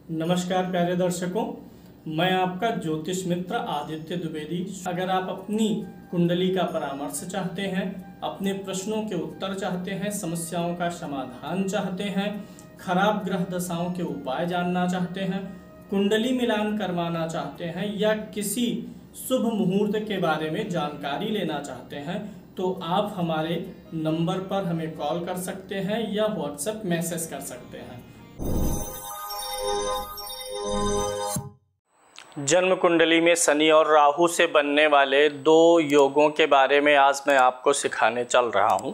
नमस्कार प्यारे दर्शकों, मैं आपका ज्योतिष मित्र आदित्य द्विवेदी। अगर आप अपनी कुंडली का परामर्श चाहते हैं, अपने प्रश्नों के उत्तर चाहते हैं, समस्याओं का समाधान चाहते हैं, खराब ग्रह दशाओं के उपाय जानना चाहते हैं, कुंडली मिलान करवाना चाहते हैं या किसी शुभ मुहूर्त के बारे में जानकारी लेना चाहते हैं, तो आप हमारे नंबर पर हमें कॉल कर सकते हैं या व्हाट्सएप मैसेज कर सकते हैं। जन्म कुंडली में शनि और राहु से बनने वाले दो योगों के बारे में आज मैं आपको सिखाने चल रहा हूं।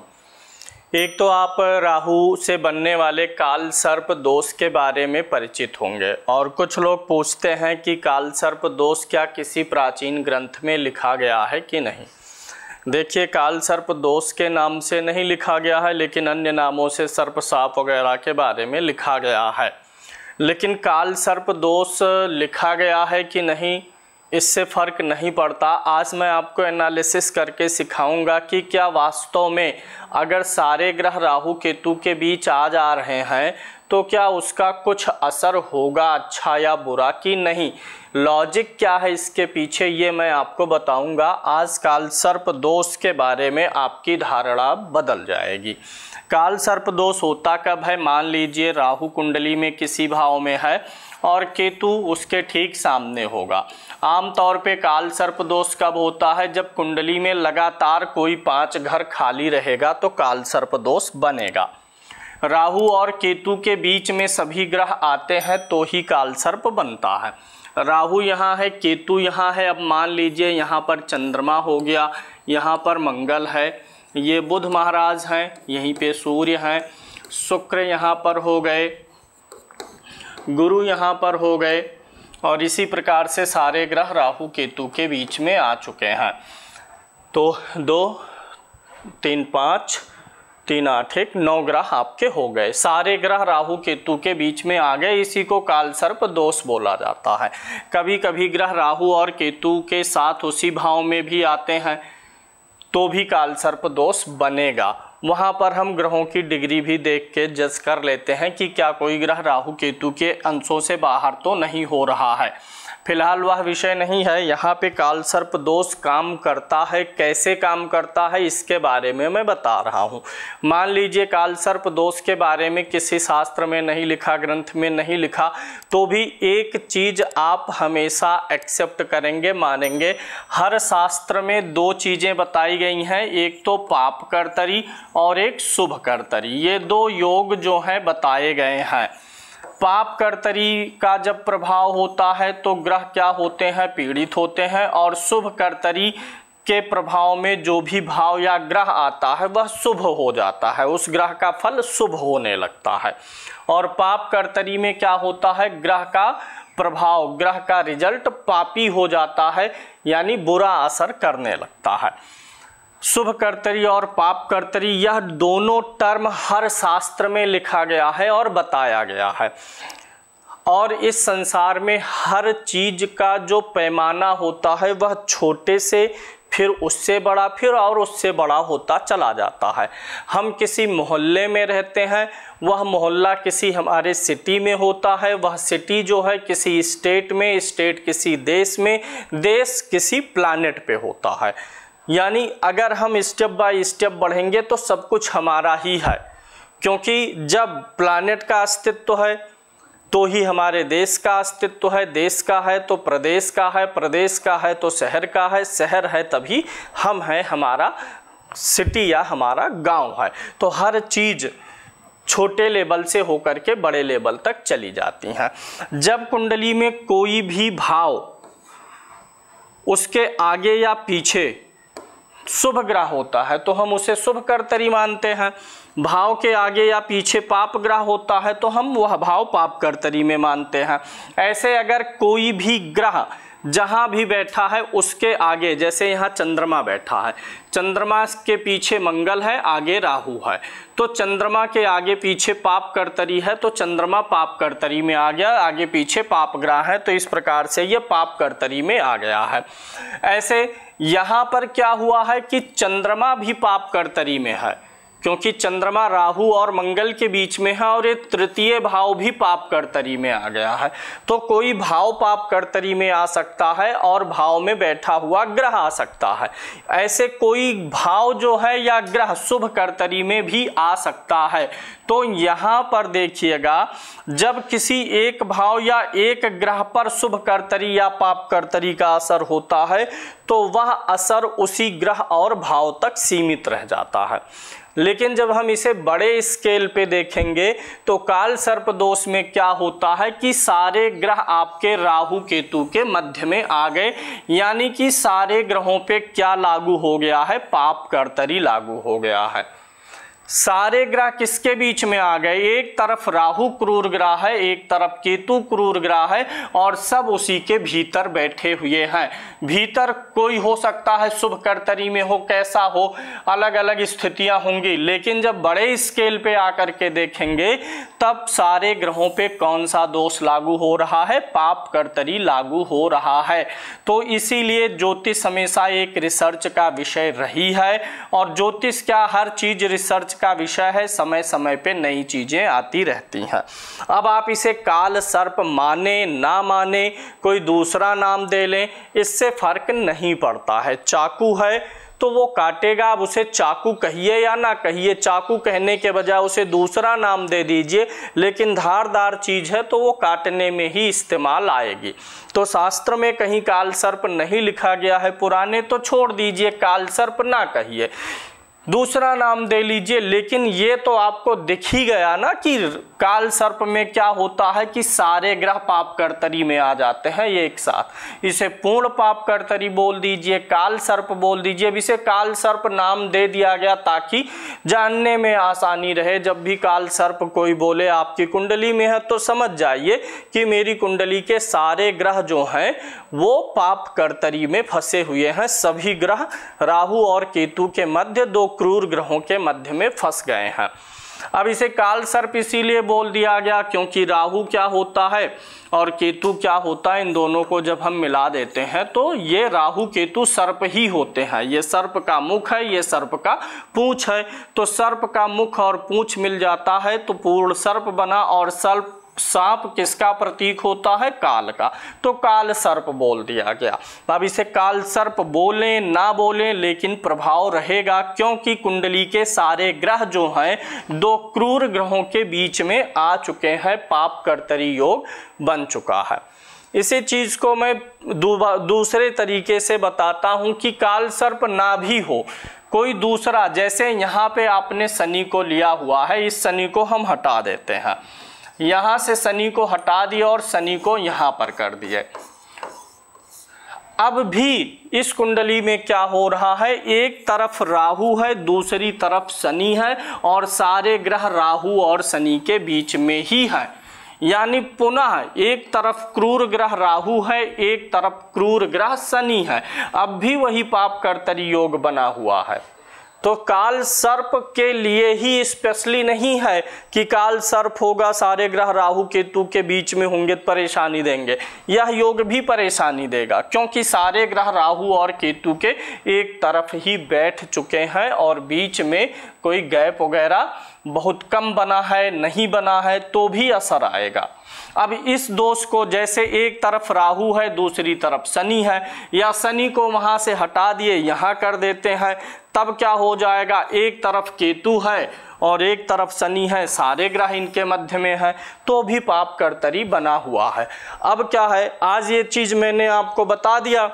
एक तो आप राहु से बनने वाले काल सर्प दोष के बारे में परिचित होंगे और कुछ लोग पूछते हैं कि काल सर्प दोष क्या किसी प्राचीन ग्रंथ में लिखा गया है कि नहीं। देखिए, काल सर्प दोष के नाम से नहीं लिखा गया है, लेकिन अन्य नामों से सर्प साप वगैरह के बारे में लिखा गया है। लेकिन काल सर्प दोष लिखा गया है कि नहीं, इससे फ़र्क नहीं पड़ता। आज मैं आपको एनालिसिस करके सिखाऊंगा कि क्या वास्तव में अगर सारे ग्रह राहु केतु के बीच आ जा रहे हैं तो क्या उसका कुछ असर होगा, अच्छा या बुरा कि नहीं। लॉजिक क्या है इसके पीछे, ये मैं आपको बताऊंगा। आज काल सर्प दोष के बारे में आपकी धारणा बदल जाएगी। काल सर्प दोष होता कब है? मान लीजिए राहु कुंडली में किसी भाव में है और केतु उसके ठीक सामने होगा। आमतौर पे काल सर्प दोष कब होता है? जब कुंडली में लगातार कोई 5 घर खाली रहेगा तो काल सर्प दोष बनेगा। राहु और केतु के बीच में सभी ग्रह आते हैं तो ही काल सर्प बनता है। राहु यहाँ है, केतु यहाँ है। अब मान लीजिए यहाँ पर चंद्रमा हो गया, यहाँ पर मंगल है, ये बुध महाराज हैं, यहीं पे सूर्य हैं, शुक्र यहाँ पर हो गए, गुरु यहाँ पर हो गए और इसी प्रकार से सारे ग्रह राहु केतु के बीच में आ चुके हैं। तो 2, 3, 5, 3, 8, 1, 9 ग्रह आपके हो गए। सारे ग्रह राहु केतु के बीच में आ गए, इसी को काल सर्प दोष बोला जाता है। कभी कभी ग्रह राहु और केतु के साथ उसी भाव में भी आते हैं तो भी काल सर्प दोष बनेगा। वहाँ पर हम ग्रहों की डिग्री भी देख के जज कर लेते हैं कि क्या कोई ग्रह राहु केतु के अंशों से बाहर तो नहीं हो रहा है। फिलहाल वह विषय नहीं है। यहाँ पे काल सर्प दोष काम करता है, कैसे काम करता है इसके बारे में मैं बता रहा हूँ। मान लीजिए काल सर्प दोष के बारे में किसी शास्त्र में नहीं लिखा, ग्रंथ में नहीं लिखा, तो भी एक चीज़ आप हमेशा एक्सेप्ट करेंगे, मानेंगे। हर शास्त्र में 2 चीज़ें बताई गई हैं, एक तो पाप कर्तरी और एक शुभ कर्तरी। ये 2 योग जो हैं बताए गए हैं। पाप कर्तरी का जब प्रभाव होता है तो ग्रह क्या होते हैं? पीड़ित होते हैं। और शुभ कर्तरी के प्रभाव में जो भी भाव या ग्रह आता है वह शुभ हो जाता है, उस ग्रह का फल शुभ होने लगता है। और पाप कर्तरी में क्या होता है? ग्रह का प्रभाव, ग्रह का रिजल्ट पापी हो जाता है, यानी बुरा असर करने लगता है। शुभ कर्तरी और पाप कर्तरी, यह दोनों टर्म हर शास्त्र में लिखा गया है और बताया गया है। और इस संसार में हर चीज का जो पैमाना होता है वह छोटे से फिर उससे बड़ा, फिर और उससे बड़ा होता चला जाता है। हम किसी मोहल्ले में रहते हैं, वह मोहल्ला किसी हमारे सिटी में होता है, वह सिटी जो है किसी स्टेट में, स्टेट किसी देश में, देश किसी प्लैनेट पे होता है। यानी अगर हम स्टेप बाय स्टेप बढ़ेंगे तो सब कुछ हमारा ही है, क्योंकि जब प्लैनेट का अस्तित्व है तो ही हमारे देश का अस्तित्व है, देश का है तो प्रदेश का है, प्रदेश का है तो शहर का है, शहर है तभी हम हैं, हमारा सिटी या हमारा गांव है। तो हर चीज़ छोटे लेवल से होकर के बड़े लेवल तक चली जाती हैं। जब कुंडली में कोई भी भाव उसके आगे या पीछे शुभ ग्रह होता है तो हम उसे शुभ कर्तरी मानते हैं। भाव के आगे या पीछे पाप ग्रह होता है तो हम वह भाव पाप कर्तरी में मानते हैं। ऐसे अगर कोई भी ग्रह जहाँ भी बैठा है उसके आगे, जैसे यहाँ चंद्रमा बैठा है, चंद्रमा के पीछे मंगल है, आगे राहु है, तो चंद्रमा के आगे पीछे पाप कर्तरी है तो चंद्रमा पाप कर्तरी में आ गया, आगे पीछे पाप ग्रह है तो इस प्रकार से ये पाप कर्तरी में आ गया है। ऐसे यहाँ पर क्या हुआ है कि चंद्रमा भी पाप कर्तरी में है, क्योंकि चंद्रमा राहु और मंगल के बीच में है और ये तृतीय भाव भी पाप कर्तरी में आ गया है। तो कोई भाव पाप कर्तरी में आ सकता है और भाव में बैठा हुआ ग्रह आ सकता है। ऐसे कोई भाव जो है या ग्रह शुभ कर्तरी में भी आ सकता है। तो यहाँ पर देखिएगा, जब किसी एक भाव या एक ग्रह पर शुभ कर्तरी या पाप कर्तरी का असर होता है तो वह असर उसी ग्रह और भाव तक सीमित रह जाता है। लेकिन जब हम इसे बड़े स्केल पे देखेंगे तो काल सर्प दोष में क्या होता है कि सारे ग्रह आपके राहु केतु के मध्य में आ गए, यानी कि सारे ग्रहों पे क्या लागू हो गया है, पाप कर्तरी लागू हो गया है। सारे ग्रह किसके बीच में आ गए, एक तरफ राहु क्रूर ग्रह है, एक तरफ केतु क्रूर ग्रह है और सब उसी के भीतर बैठे हुए हैं। भीतर कोई हो सकता है शुभ कर्तरी में हो, कैसा हो, अलग अलग स्थितियां होंगी। लेकिन जब बड़े स्केल पे आकर के देखेंगे तब सारे ग्रहों पे कौन सा दोष लागू हो रहा है, पाप कर्तरी लागू हो रहा है। तो इसीलिए ज्योतिष हमेशा एक रिसर्च का विषय रही है और ज्योतिष क्या, हर चीज रिसर्च का विषय है। समय समय पे नई चीजें आती रहती हैं। अब आप इसे काल सर्प माने ना माने, कोई दूसरा नाम दे लें, इससे फर्क नहीं पड़ता है। चाकू है तो वो काटेगा, अब उसे चाकू कहिए या ना कहिए, चाकू कहने के बजाय उसे दूसरा नाम दे दीजिए, लेकिन धारदार चीज है तो वो काटने में ही इस्तेमाल आएगी। तो शास्त्र में कहीं काल सर्प नहीं लिखा गया है, पुराने तो छोड़ दीजिए, काल सर्प ना कहिए, दूसरा नाम दे लीजिए। लेकिन ये तो आपको दिख ही गया ना कि काल सर्प में क्या होता है कि सारे ग्रह पाप कर्तरी में आ जाते हैं एक साथ। इसे पूर्ण पाप कर्तरी बोल दीजिए, काल सर्प बोल दीजिए। अब इसे काल सर्प नाम दे दिया गया ताकि जानने में आसानी रहे। जब भी काल सर्प कोई बोले आपकी कुंडली में है तो समझ जाइए कि मेरी कुंडली के सारे ग्रह जो हैं वो पाप कर्तरी में फंसे हुए हैं। सभी ग्रह राहु और केतु के मध्य, दो क्रूर ग्रहों के मध्य में फंस गए हैं। अब इसे काल सर्प इसीलिए बोल दिया गया क्योंकि राहु क्या होता है और केतु क्या होता है, इन दोनों को जब हम मिला देते हैं तो ये राहु केतु सर्प ही होते हैं। ये सर्प का मुख है, ये सर्प का पूंछ है। तो सर्प का मुख और पूंछ मिल जाता है तो पूर्ण सर्प बना। और सर्प, सांप किसका प्रतीक होता है, काल का, तो काल सर्प बोल दिया गया। अब इसे काल सर्प बोलें ना बोलें लेकिन प्रभाव रहेगा, क्योंकि कुंडली के सारे ग्रह जो हैं दो क्रूर ग्रहों के बीच में आ चुके हैं, पाप कर्तरी योग बन चुका है। इसी चीज को मैं दूसरे तरीके से बताता हूं कि काल सर्प ना भी हो, कोई दूसरा, जैसे यहाँ पे आपने शनि को लिया हुआ है, इस शनि को हम हटा देते हैं, यहां से शनि को हटा दिया और शनि को यहां पर कर दिए। अब भी इस कुंडली में क्या हो रहा है, एक तरफ राहु है, दूसरी तरफ शनि है और सारे ग्रह राहु और शनि के बीच में ही है। यानी पुनः एक तरफ क्रूर ग्रह राहु है, एक तरफ क्रूर ग्रह शनि है। अब भी वही पाप कर्तरी योग बना हुआ है। तो काल सर्प के लिए ही स्पेशली नहीं है कि काल सर्प होगा, सारे ग्रह राहु केतु के बीच में होंगे तो परेशानी देंगे। यह योग भी परेशानी देगा क्योंकि सारे ग्रह राहु और केतु के एक तरफ ही बैठ चुके हैं और बीच में कोई गैप वगैरह बहुत कम बना है, नहीं बना है, तो भी असर आएगा। अब इस दोष को, जैसे एक तरफ राहु है दूसरी तरफ शनि है, या शनि को वहां से हटा दिए यहां कर देते हैं, तब क्या हो जाएगा, एक तरफ केतु है और एक तरफ शनि है, सारे ग्रह इनके मध्य में है, तो भी पाप कर्तरी बना हुआ है। अब क्या है, आज ये चीज मैंने आपको बता दिया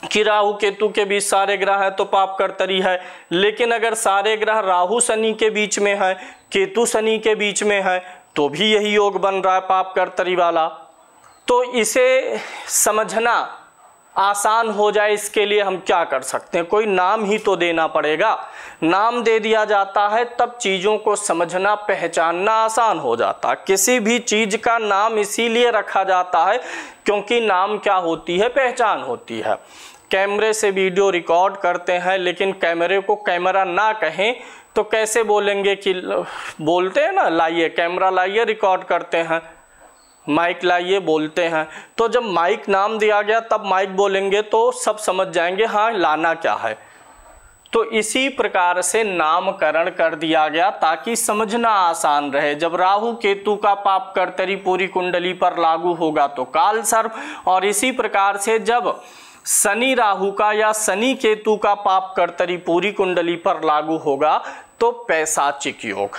कि राहु केतु के बीच सारे ग्रह है तो पाप कर्तरी है। लेकिन अगर सारे ग्रह राहु शनि के बीच में है, केतु शनि के बीच में है, तो भी यही योग बन रहा है पाप कर्तरी वाला। तो इसे समझना आसान हो जाए, इसके लिए हम क्या कर सकते हैं, कोई नाम ही तो देना पड़ेगा। नाम दे दिया जाता है तब चीज़ों को समझना पहचानना आसान हो जाता है। किसी भी चीज़ का नाम इसीलिए रखा जाता है क्योंकि नाम क्या होती है, पहचान होती है। कैमरे से वीडियो रिकॉर्ड करते हैं लेकिन कैमरे को कैमरा ना कहें तो कैसे बोलेंगे, कि बोलते हैं ना, लाइए कैमरा लाइए रिकॉर्ड करते हैं, माइक लाइए बोलते हैं। तो जब माइक नाम दिया गया तब माइक बोलेंगे तो सब समझ जाएंगे हाँ लाना क्या है। तो इसी प्रकार से नामकरण कर दिया गया ताकि समझना आसान रहे। जब राहु केतु का पाप कर्तरी पूरी कुंडली पर लागू होगा तो काल सर्प, और इसी प्रकार से जब शनि राहु का या शनि केतु का पाप कर्तरी पूरी कुंडली पर लागू होगा तो पैशाचिक योग।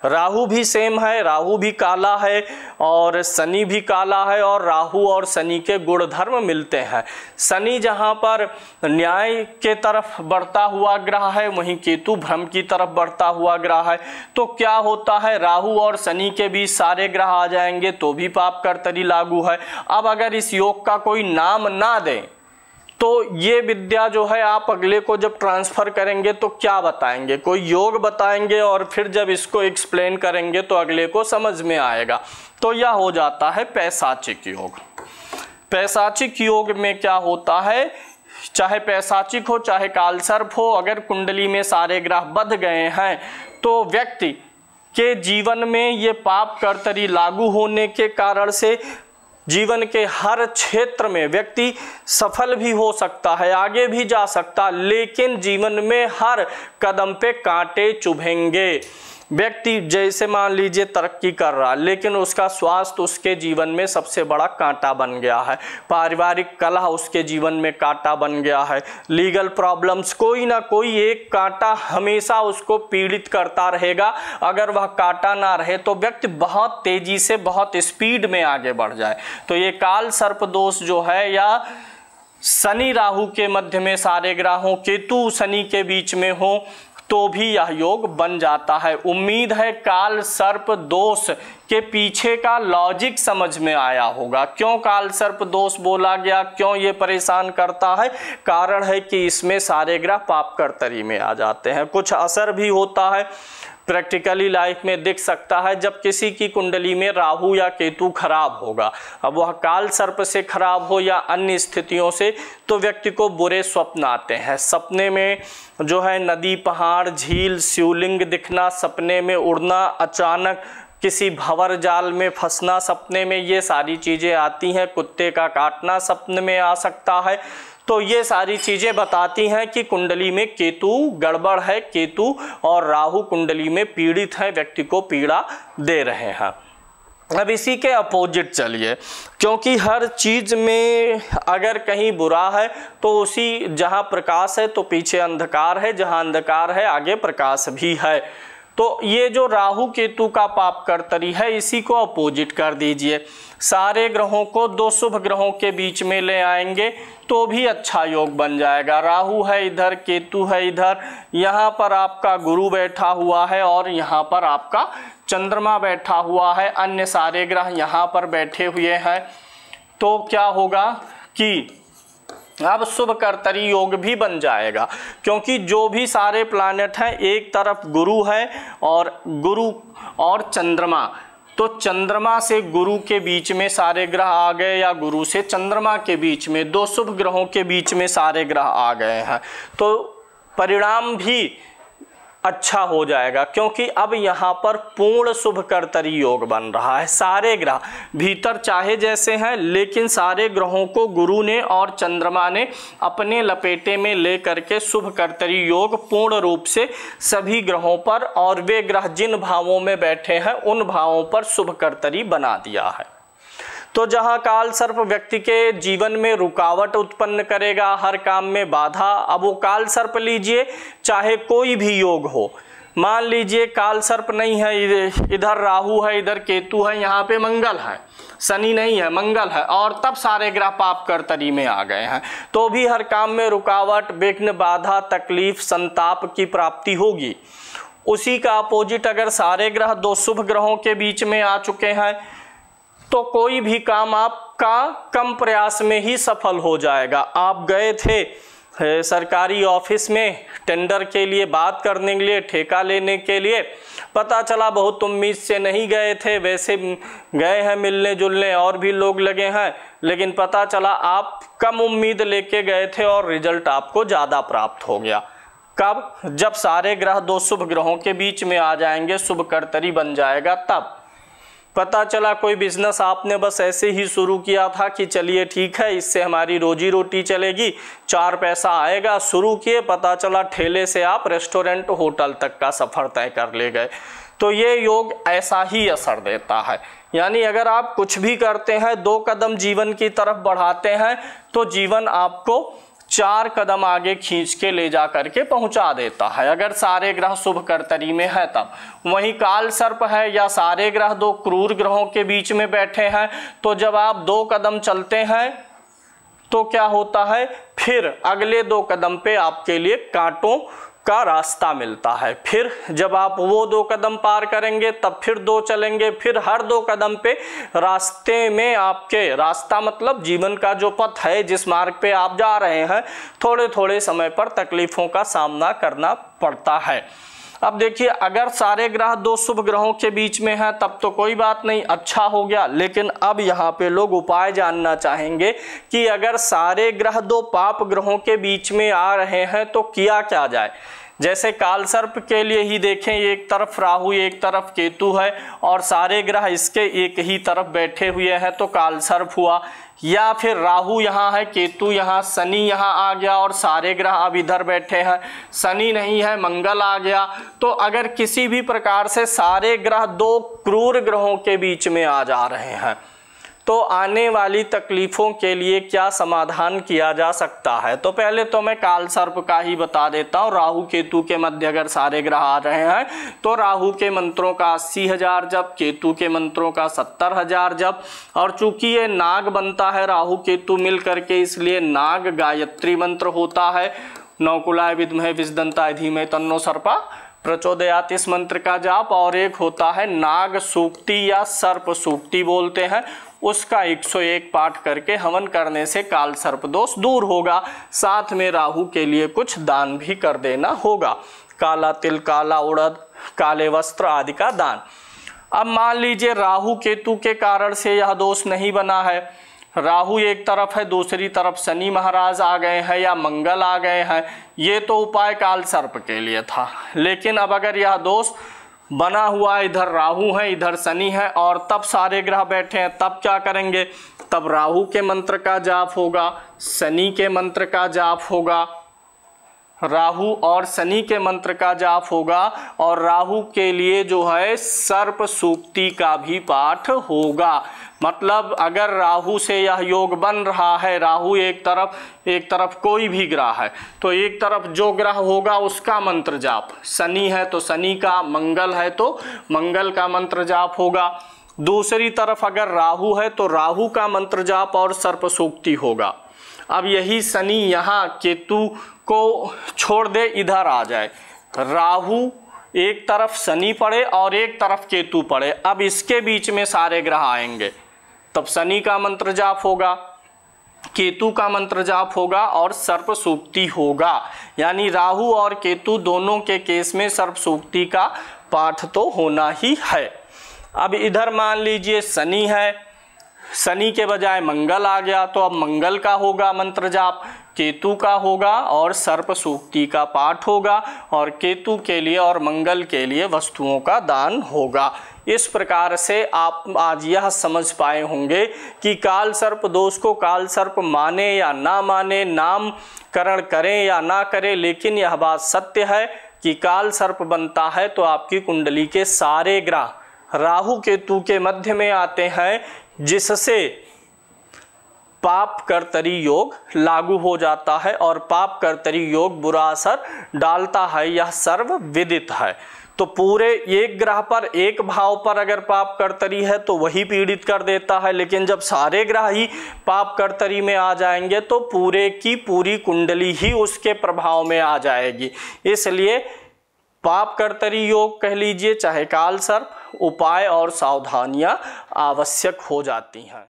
राहु भी सेम है, राहु भी काला है और शनि भी काला है, और राहु और शनि के गुणधर्म मिलते हैं। शनि जहाँ पर न्याय के तरफ बढ़ता हुआ ग्रह है, वहीं केतु भ्रम की तरफ बढ़ता हुआ ग्रह है। तो क्या होता है, राहु और शनि के बीच सारे ग्रह आ जाएंगे तो भी पाप कर्तरी लागू है। अब अगर इस योग का कोई नाम ना दें तो ये विद्या जो है आप अगले को जब ट्रांसफ़र करेंगे तो क्या बताएंगे, कोई योग बताएंगे और फिर जब इसको एक्सप्लेन करेंगे तो अगले को समझ में आएगा। तो यह हो जाता है पैशाचिक योग। पैशाचिक योग में क्या होता है, चाहे पैशाचिक हो चाहे कालसर्प हो, अगर कुंडली में सारे ग्रह बध गए हैं तो व्यक्ति के जीवन में ये पाप कर्तरी लागू होने के कारण से जीवन के हर क्षेत्र में व्यक्ति सफल भी हो सकता है, आगे भी जा सकता, लेकिन जीवन में हर कदम पे कांटे चुभेंगे। व्यक्ति जैसे मान लीजिए तरक्की कर रहा है लेकिन उसका स्वास्थ्य उसके जीवन में सबसे बड़ा कांटा बन गया है, पारिवारिक कलह उसके जीवन में कांटा बन गया है, लीगल प्रॉब्लम्स, कोई ना कोई एक कांटा हमेशा उसको पीड़ित करता रहेगा। अगर वह कांटा ना रहे तो व्यक्ति बहुत तेजी से बहुत स्पीड में आगे बढ़ जाए। तो ये काल सर्प दोष जो है, या शनि राहु के मध्य में सारे ग्रहों, केतु शनि के बीच में हो तो भी यह योग बन जाता है। उम्मीद है काल सर्प दोष के पीछे का लॉजिक समझ में आया होगा। क्यों काल सर्प दोष बोला गया, क्यों ये परेशान करता है, कारण है कि इसमें सारे ग्रह पाप कर्तरी में आ जाते हैं। कुछ असर भी होता है, प्रैक्टिकली लाइफ में दिख सकता है। जब किसी की कुंडली में राहु या केतु खराब होगा, अब वह काल सर्प से खराब हो या अन्य स्थितियों से, तो व्यक्ति को बुरे स्वप्न आते हैं। सपने में जो है नदी, पहाड़, झील, शिवलिंग दिखना, सपने में उड़ना, अचानक किसी भंवर जाल में फंसना सपने में, ये सारी चीज़ें आती हैं। कुत्ते का काटना सपने में आ सकता है। तो ये सारी चीज़ें बताती हैं कि कुंडली में केतु गड़बड़ है, केतु और राहु कुंडली में पीड़ित है, व्यक्ति को पीड़ा दे रहे हैं। अब इसी के अपोजिट चलिए, क्योंकि हर चीज़ में अगर कहीं बुरा है तो उसी, जहाँ प्रकाश है तो पीछे अंधकार है, जहाँ अंधकार है आगे प्रकाश भी है। तो ये जो राहु केतु का पाप कर्तरी है, इसी को अपोजिट कर दीजिए। सारे ग्रहों को दो शुभ ग्रहों के बीच में ले आएंगे तो भी अच्छा योग बन जाएगा। राहु है इधर, केतु है इधर, यहाँ पर आपका गुरु बैठा हुआ है और यहाँ पर आपका चंद्रमा बैठा हुआ है, अन्य सारे ग्रह यहाँ पर बैठे हुए हैं। तो क्या होगा कि अब शुभ कर्तरी योग भी बन जाएगा, क्योंकि जो भी सारे प्लैनेट हैं, एक तरफ गुरु है और गुरु और चंद्रमा, तो चंद्रमा से गुरु के बीच में सारे ग्रह आ गए, या गुरु से चंद्रमा के बीच में, दो शुभ ग्रहों के बीच में सारे ग्रह आ गए हैं। तो परिणाम भी अच्छा हो जाएगा, क्योंकि अब यहाँ पर पूर्ण शुभ कर्तरी योग बन रहा है। सारे ग्रह भीतर चाहे जैसे हैं, लेकिन सारे ग्रहों को गुरु ने और चंद्रमा ने अपने लपेटे में ले करके शुभ कर्तरी योग पूर्ण रूप से सभी ग्रहों पर, और वे ग्रह जिन भावों में बैठे हैं उन भावों पर शुभ कर्तरी बना दिया है। तो जहाँ काल सर्प व्यक्ति के जीवन में रुकावट उत्पन्न करेगा, हर काम में बाधा, अब वो काल सर्प लीजिए चाहे कोई भी योग हो, मान लीजिए काल सर्प नहीं है, इधर राहु है, इधर केतु है, यहाँ पे मंगल है, शनि नहीं है, मंगल है, और तब सारे ग्रह पाप कर्तरी में आ गए हैं, तो भी हर काम में रुकावट, विघ्न, बाधा, तकलीफ, संताप की प्राप्ति होगी। उसी का अपोजिट अगर सारे ग्रह दो शुभ ग्रहों के बीच में आ चुके हैं तो कोई भी काम आपका कम प्रयास में ही सफल हो जाएगा। आप गए थे सरकारी ऑफिस में टेंडर के लिए बात करने के लिए, ठेका लेने के लिए, पता चला बहुत उम्मीद से नहीं गए थे, वैसे गए हैं मिलने जुलने और भी लोग लगे हैं, लेकिन पता चला आप कम उम्मीद लेके गए थे और रिजल्ट आपको ज़्यादा प्राप्त हो गया। कब? जब सारे ग्रह दो शुभ ग्रहों के बीच में आ जाएंगे, शुभ कर्तरी बन जाएगा तब। पता चला कोई बिजनेस आपने बस ऐसे ही शुरू किया था कि चलिए ठीक है इससे हमारी रोजी रोटी चलेगी, 4 पैसा आएगा, शुरू किए, पता चला ठेले से आप रेस्टोरेंट होटल तक का सफ़र तय कर ले गए। तो ये योग ऐसा ही असर देता है। यानी अगर आप कुछ भी करते हैं, 2 कदम जीवन की तरफ बढ़ाते हैं तो जीवन आपको 4 कदम आगे खींच के ले जा करके पहुंचा देता है, अगर सारे ग्रह शुभ कर्तरी में है तब। वहीं काल सर्प है या सारे ग्रह 2 क्रूर ग्रहों के बीच में बैठे हैं, तो जब आप 2 कदम चलते हैं तो क्या होता है, फिर अगले 2 कदम पे आपके लिए कांटों का रास्ता मिलता है। फिर जब आप वो 2 कदम पार करेंगे तब फिर 2 चलेंगे, फिर हर 2 कदम पे रास्ते में आपके, रास्ता मतलब जीवन का जो पथ है, जिस मार्ग पे आप जा रहे हैं, थोड़े थोड़े समय पर तकलीफों का सामना करना पड़ता है। अब देखिए, अगर सारे ग्रह 2 शुभ ग्रहों के बीच में हैं तब तो कोई बात नहीं, अच्छा हो गया। लेकिन अब यहाँ पे लोग उपाय जानना चाहेंगे कि अगर सारे ग्रह 2 पाप ग्रहों के बीच में आ रहे हैं तो किया क्या जाए। जैसे काल सर्प के लिए ही देखें, एक तरफ राहु एक तरफ केतु है और सारे ग्रह इसके एक ही तरफ बैठे हुए हैं तो काल सर्प हुआ। या फिर राहु यहाँ है, केतु यहाँ, शनि यहाँ आ गया और सारे ग्रह अब इधर बैठे हैं, शनि नहीं है, मंगल आ गया। तो अगर किसी भी प्रकार से सारे ग्रह 2 क्रूर ग्रहों के बीच में आ जा रहे हैं तो आने वाली तकलीफ़ों के लिए क्या समाधान किया जा सकता है। तो पहले तो मैं काल सर्प का ही बता देता हूँ। राहु केतु के मध्य अगर सारे ग्रह आ रहे हैं तो राहु के मंत्रों का 80,000 जप, केतु के मंत्रों का 70,000 जप। और चूंकि ये नाग बनता है राहु केतु मिल करके, इसलिए नाग गायत्री मंत्र होता है। नौकुलाय विद्महे विषदंताय धीमहि तन्नो सर्पा प्रचोदयात्, इस मंत्र का जाप। और एक होता है नाग सूक्ति या सर्प सूक्ति बोलते हैं, उसका 101 पाठ करके हवन करने से काल सर्प दोष दूर होगा। साथ में राहु के लिए कुछ दान भी कर देना होगा, काला तिल, काला उड़द, काले वस्त्र आदि का दान। अब मान लीजिए राहु केतु के कारण से यह दोष नहीं बना है, राहु एक तरफ है, दूसरी तरफ शनि महाराज आ गए हैं या मंगल आ गए हैं, ये तो उपाय काल सर्प के लिए था। लेकिन अब अगर यह दोष बना हुआ, इधर राहु है इधर शनि है और तब सारे ग्रह बैठे हैं, तब क्या करेंगे। तब राहु के मंत्र का जाप होगा, शनि के मंत्र का जाप होगा, राहु और शनि के मंत्र का जाप होगा और राहु के लिए जो है सर्प सूक्ति का भी पाठ होगा। मतलब अगर राहु से यह योग बन रहा है, राहु एक तरफ कोई भी ग्रह है तो एक तरफ जो ग्रह होगा उसका मंत्र जाप, शनि है तो शनि का, मंगल है तो मंगल का मंत्र जाप होगा। दूसरी तरफ अगर राहु है तो राहु का मंत्र जाप और सर्प सूक्ति होगा। अब यही शनि यहाँ केतु को छोड़ दे, इधर आ जाए, राहु एक तरफ शनि पड़े और एक तरफ केतु पड़े, अब इसके बीच में सारे ग्रह आएंगे, तब शनि का मंत्र जाप होगा, केतु का मंत्र जाप होगा और सर्प सूक्ति होगा। यानी राहु और केतु दोनों के केस में सर्प सूक्ति का पाठ तो होना ही है। अब इधर मान लीजिए शनि है, शनि के बजाय मंगल आ गया तो अब मंगल का होगा मंत्र जाप, केतु का होगा और सर्प सूक्ति का पाठ होगा और केतु के लिए और मंगल के लिए वस्तुओं का दान होगा। इस प्रकार से आप आज यह समझ पाए होंगे कि काल सर्प दोष को काल सर्प माने या ना माने, नामकरण करें या ना करें, लेकिन यह बात सत्य है कि काल सर्प बनता है तो आपकी कुंडली के सारे ग्रह राहु केतु के मध्य में आते हैं, जिससे पाप कर्तरी योग लागू हो जाता है और पाप कर्तरी योग बुरा असर डालता है, यह सर्व विदित है। तो पूरे एक ग्रह पर, एक भाव पर अगर पाप कर्तरी है तो वही पीड़ित कर देता है, लेकिन जब सारे ग्रह ही पाप कर्तरी में आ जाएंगे तो पूरे की पूरी कुंडली ही उसके प्रभाव में आ जाएगी। इसलिए पाप कर्तरी योग कह लीजिए चाहे काल सर्प, उपाय और सावधानियां आवश्यक हो जाती हैं।